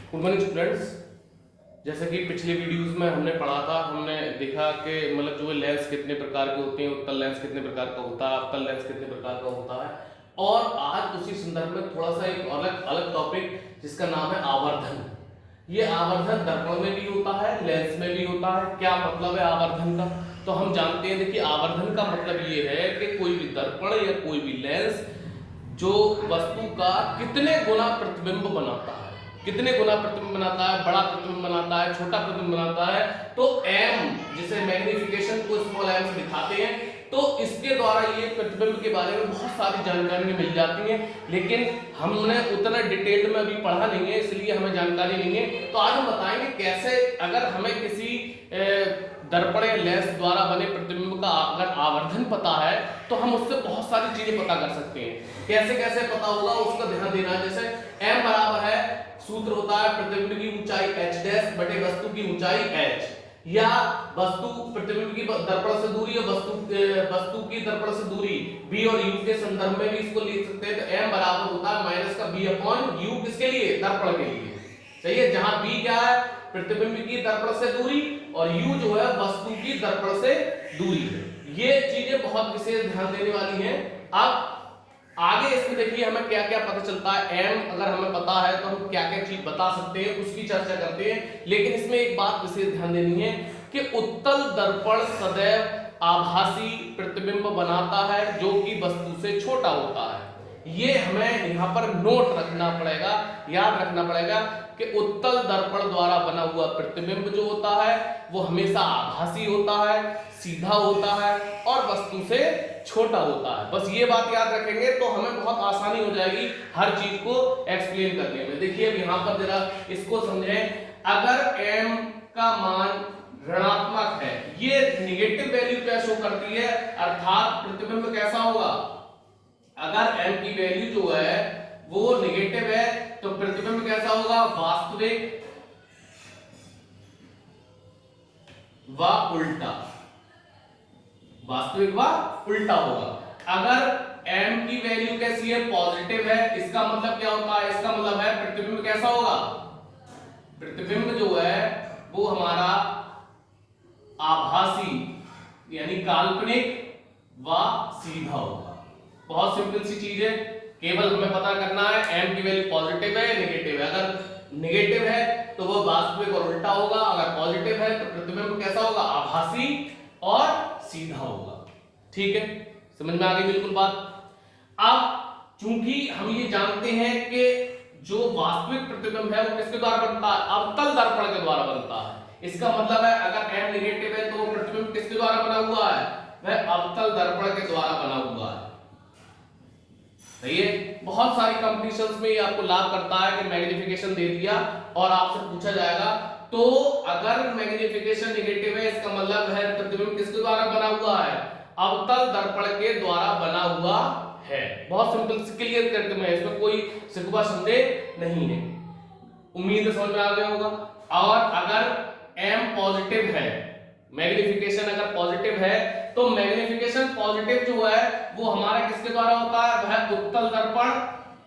Good morning students. जैसे कि पिछले वीडियोस में हमने पढ़ा था, हमने देखा कि मतलब जो लेंस कितने प्रकार के होते हैं, उत्तल लेंस कितने प्रकार का होता है, अवतल लेंस कितने प्रकार का होता है। और आज उसी संदर्भ में थोड़ा सा एक अलग अलग टॉपिक जिसका नाम है आवर्धन। ये आवर्धन दर्पण में भी होता है, लेंस में भी होता है। क्या मतलब है आवर्धन का? तो हम जानते हैं, देखिए आवर्धन का मतलब ये है कि कोई भी दर्पण या कोई भी लेंस जो वस्तु का कितने गुना प्रतिबिंब बनाता है, कितने गुना प्रतिबिंब बनाता है, बड़ा प्रतिबिंब बनाता है, छोटा प्रतिबिंब बनाता है। तो m जिसे मैग्निफिकेशन को स्मॉल m से दिखाते हैं, तो इसके द्वारा ये प्रतिबिंब के बारे में बहुत सारी जानकारी मिल जाती है। लेकिन हमने उतना डिटेल में अभी पढ़ा नहीं है, इसलिए हमें जानकारी नहीं है। तो आज हम बताएंगे कैसे अगर हमें किसी दर्पण या लेंस द्वारा बने प्रतिबिंब का अगर आवर्धन पता है तो हम उससे बहुत सारी चीजें पता कर सकते हैं। कैसे कैसे पता होगा उसका ध्यान देना है। जैसे m बराबर है, सूत्र होता है प्रतिबिंब की ऊंचाई h डैश बटे वस्तु की ऊंचाई h, या वस्तु प्रतिबिंब की दर्पण से दूरी और वस्तु की दर्पण से दूरी b और u के संदर्भ में भी इसको लिख सकते हैं। तो m बराबर होता है माइनस का b अपॉन u, किसके लिए? दर्पण के लिए। सही है, जहां b क्या है? प्रतिबिंब की दर्पण से दूरी, और u जो है वस्तु की दर्पण से दूरी है। ये चीजें बहुत विशेष ध्यान देने वाली हैं। अब आगे इसमें देखिए हमें क्या क्या पता चलता है। m अगर हमें पता है तो हम क्या क्या चीज बता सकते हैं, उसकी चर्चा करते हैं। लेकिन इसमें एक बात विशेष ध्यान देनी है कि उत्तल दर्पण सदैव आभासी प्रतिबिंब बनाता है जो कि वस्तु से छोटा होता है। ये हमें यहाँ पर नोट रखना पड़ेगा, याद रखना पड़ेगा कि उत्तल दर्पण द्वारा बना हुआ प्रतिबिंब जो होता है वो हमेशा आभासी होता है, सीधा होता है और वस्तु से छोटा होता है। बस ये बात याद रखेंगे तो हमें बहुत आसानी हो जाएगी हर चीज को एक्सप्लेन करने में। देखिए अब यहाँ पर जरा इसको समझें। अगर m का मान ऋणात्मक है, ये निगेटिव वैल्यू क्या शो करती है, अर्थात प्रतिबिंब कैसा होगा? अगर m की वैल्यू जो है वो निगेटिव है तो प्रतिबिंब कैसा होगा? वास्तविक व उल्टा, वास्तविक व उल्टा होगा। अगर m की वैल्यू कैसी है? पॉजिटिव है, इसका मतलब क्या होता है? इसका मतलब है प्रतिबिंब कैसा होगा? प्रतिबिंब जो है वो हमारा आभासी यानी काल्पनिक व सीधा होगा। बहुत सिंपल सी चीज है, केवल हमें पता करना है m की वैल्यू पॉजिटिव है नेगेटिव है। अगर नेगेटिव है तो वो वास्तविक और उल्टा होगा, अगर पॉजिटिव है तो प्रतिबिंब कैसा होगा? आभासी और सीधा होगा। ठीक है, समझ में आ गई बिल्कुल बात। अब चूंकि हम ये जानते हैं कि जो वास्तविक प्रतिबिंब है वो किसके द्वारा बनता है? अवतल दर्पण के द्वारा बनता है। इसका मतलब है अगर m नेगेटिव है तो वो प्रतिबिंब किसके द्वारा बना हुआ है? वह अवतल दर्पण के द्वारा बना हुआ है। सही है, बहुत सारी कंपटीशंस में ये आपको लाभ करता है कि मैग्निफिकेशन दे दिया और आपसे पूछा जाएगा तो अगर मैग्निफिकेशन नेगेटिव है इसका मतलब है प्रतिबिंब किसके द्वारा बना हुआ है? अवतल दर्पण के द्वारा बना हुआ है। बहुत सिंपल से क्लियर करके मैं, इसमें कोई शिकवा संदेह नहीं है। उम्मीद है समझ में आ गया होगा। और अगर m पॉजिटिव है, मैग्निफिकेशन अगर पॉजिटिव है तो मैग्निफिकेशन पॉजिटिव जो है वो हमारा किसके द्वारा होता है? वह उत्तल दर्पण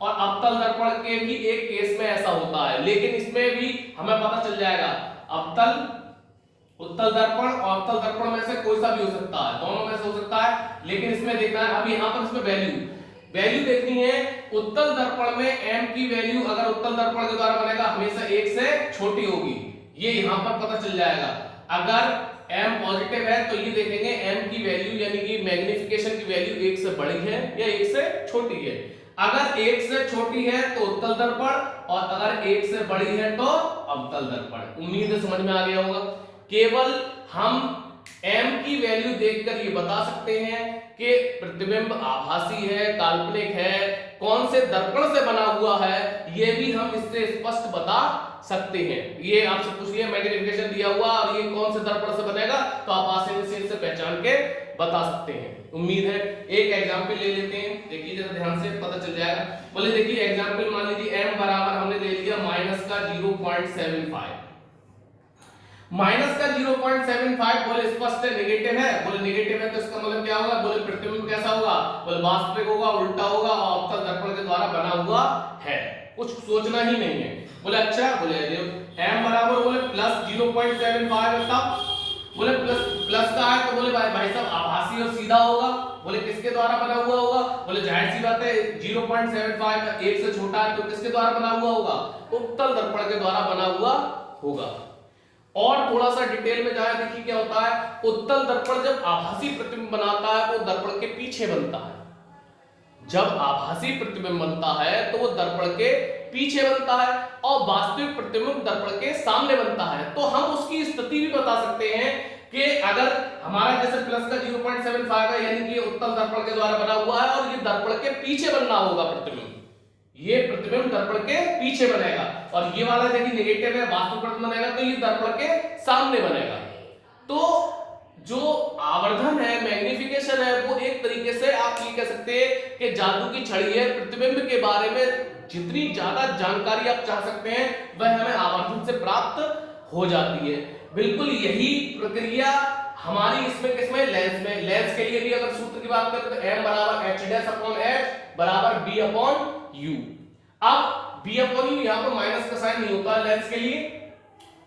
और अवतल दर्पण के भी एक केस में ऐसा होता है। लेकिन इसमें भी हमें पता चल जाएगा अवतल, उत्तल दर्पण और अवतल दर्पण में से कोई सा भी हो सकता है, दोनों में से हो सकता है। लेकिन इसमें देखना है, अभी यहाँ पर इसमें वैल्यू देखनी है। उत्तल दर्पण में m की वैल्यू अगर उत्तल दर्पण के द्वारा बनेगा हमेशा 1 से छोटी होगी, ये यहाँ पर पता चल जाएगा। अगर m पॉजिटिव है तो ये देखेंगे m की वैल्यू यानी कि मैग्निफिकेशन की वैल्यू 1 से बड़ी है या 1 से छोटी है। अगर 1 से छोटी है तो उत्तल दर्पण और अगर 1 से बड़ी है तो अवतल दर्पण। उम्मीद है समझ में आ गया होगा। केवल हम m की वैल्यू देखकर ये बता सकते हैं कि प्रतिबिंब आभासी है, काल्पनिक है, कौन से दर्पण से बना हुआ है, ये भी हम इससे स्पष्ट बता सकते हैं। ये आपसे पूछ लिया मैग्निफिकेशन दिया हुआ और ये कौन से दर्पण से बनेगा तो आप आसानी से इसे पहचान के बता सकते हैं। उम्मीद है एक एग्जांपल ले लेते हैं, देखिए जरा ध्यान से पता चल जाएगा। बोले देखिए एग्जांपल मान लीजिए m बराबर हमने ले लिया माइनस का 0.75। माइनस का 0.75 बोले स्पष्ट है नेगेटिव है, बोले नेगेटिव है तो इसका मतलब क्या होगा? बोले प्रतिबिंब कैसा होगा? बोले वास्तविक होगा, उल्टा होगा और अवतल दर्पण के द्वारा बना हुआ है। कुछ सोचना ही नहीं है। बोले अच्छा, बोले m बराबर बोले प्लस 0.75 है, तब बोले प्लस का है तो बोले भाई साहब आभासी और सीधा होगा। बोले किसके द्वारा बना हुआ होगा? बोले जाहिर सी बात है 0.75 का 1 से छोटा है तो किसके द्वारा बना हुआ होगा? उत्तल दर्पण के द्वारा बना हुआ होगा। और थोड़ा सा डिटेल में जाए, देखिए क्या होता है, उत्तल दर्पण जब आभासी प्रतिबिंब बनाता है वो दर्पण के पीछे बनता है। जब आभासी प्रतिबिंब बनता है तो वो दर्पण के पीछे बनता है और वास्तविक प्रतिबिंब दर्पण के सामने बनता है। तो हम उसकी स्थिति भी बता सकते हैं कि अगर हमारा जैसे प्लस का 0.75 है यानी कि उत्तल दर्पण के द्वारा बना हुआ है और ये दर्पण के पीछे बनना होगा प्रतिबिंब, ये प्रतिबिंब दर्पण के पीछे बनेगा और ये वाला यदि नेगेटिव है वास्तविक प्रतिबिंब बनेगा तो ये दर्पण के सामने बनेगा। तो जो आवर्धन है, मैग्निफिकेशन है, वो एक तरीके से आप ये कह सकते हैं कि जादू की छड़ी है। प्रतिबिंब के बारे में जितनी ज्यादा जानकारी आप चाह सकते हैं वह हमें आवर्धन से प्राप्त हो जाती है। बिल्कुल यही प्रक्रिया हमारी इसमें किसमें, लेंस में। लेंस के लिए भी अगर सूत्र की बात करें तो m बराबर h' बराबर b अपॉन u। अब b अपॉन u यहाँ पर माइनस का साइन नहीं होता लेंस के लिए।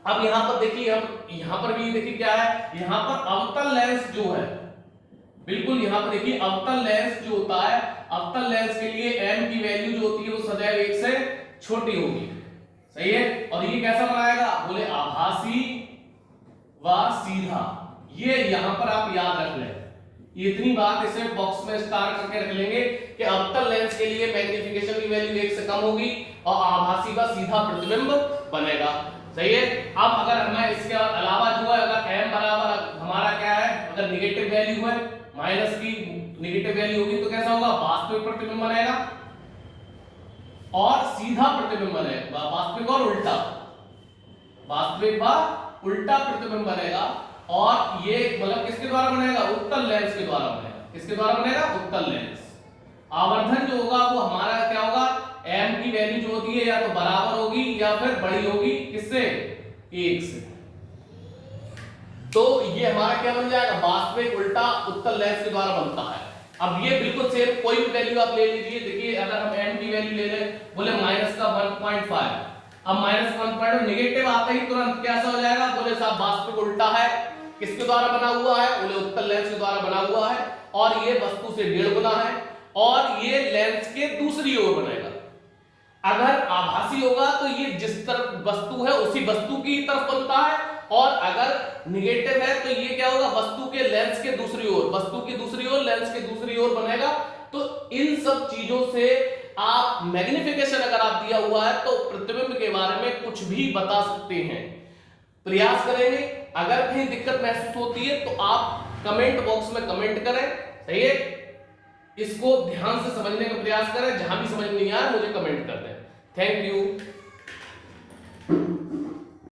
अब यहां पर देखिए, हम यहां पर भी देखिए क्या है, यहां पर अवतल लेंस जो है, बिल्कुल यहां पर देखिए अवतल लेंस जो होता है, अवतल लेंस के लिए m की वैल्यू जो होती है वो सदैव 1 से छोटी होगी। सही है। और ये कैसा बनाएगा? बोले आभासी व सीधा। ये यहां पर आप याद रख लें, इतनी बात इसे बॉक्स में स्टार करके रख लेंगे कि अवतल लेंस के लिए मैग्निफिकेशन की वैल्यू 1 से कम होगी और आभासी व सीधा प्रतिबिंब बनेगा। सही है। अब अगर हमें इसके अलावा जो है, अगर m बराबर हमारा क्या है, अगर नेगेटिव वैल्यू है, माइनस की नेगेटिव वैल्यू होगी तो कैसा होगा? वास्तविक प्रतिबिंब बनेगा और सीधा प्रतिबिंब बनेगा। वास्तविक और उल्टा, वास्तविक व उल्टा प्रतिबिंब बनेगा। और ये मतलब किसके द्वारा बनेगा? उत्तल लेंस के द्वारा बनेगा। किसके द्वारा बनेगा? उत्तल लेंस। आवर्धन जो होगा वो हमारा क्या होगा? m की वैल्यू जो होती है या तो बराबर होगी या फिर बड़ी होगी, किससे? 1 से। तो ये हमारा क्या बन जाएगा? वास्तविक उल्टा उत्तल लेंस के द्वारा बनता है। अब ये बिल्कुल सेम कोई भी वैल्यू आप ले लीजिए। देखिए अगर हम m की वैल्यू ले लें, बोले माइनस का 1.5, अब माइनस 1.5 नेगेटिव आते ही तुरंत कैसा हो जाएगा? बोले साहब वास्तविक उल्टा है। किसके द्वारा बना हुआ है? बोले उत्तल लेंस के द्वारा बना हुआ है और ये वस्तु से 1.5 गुना है और ये लेंस के दूसरी ओर बनेगा। अगर आभासी होगा तो ये जिस तरफ वस्तु है उसी वस्तु की तरफ बनता है और अगर नेगेटिव है तो ये क्या होगा? वस्तु के लेंस के दूसरी ओर, वस्तु की दूसरी ओर, लेंस के दूसरी ओर बनेगा। तो इन सब चीजों से आप मैग्निफिकेशन अगर आप दिया हुआ है तो प्रतिबिंब के बारे में कुछ भी बता सकते हैं। प्रयास करेंगे। अगर कहीं दिक्कत महसूस होती है तो आप कमेंट बॉक्स में कमेंट करें। सही है। इसको ध्यान से समझने का प्रयास करें, जहां भी समझ नहीं आया मुझे कमेंट कर दें। Thank you.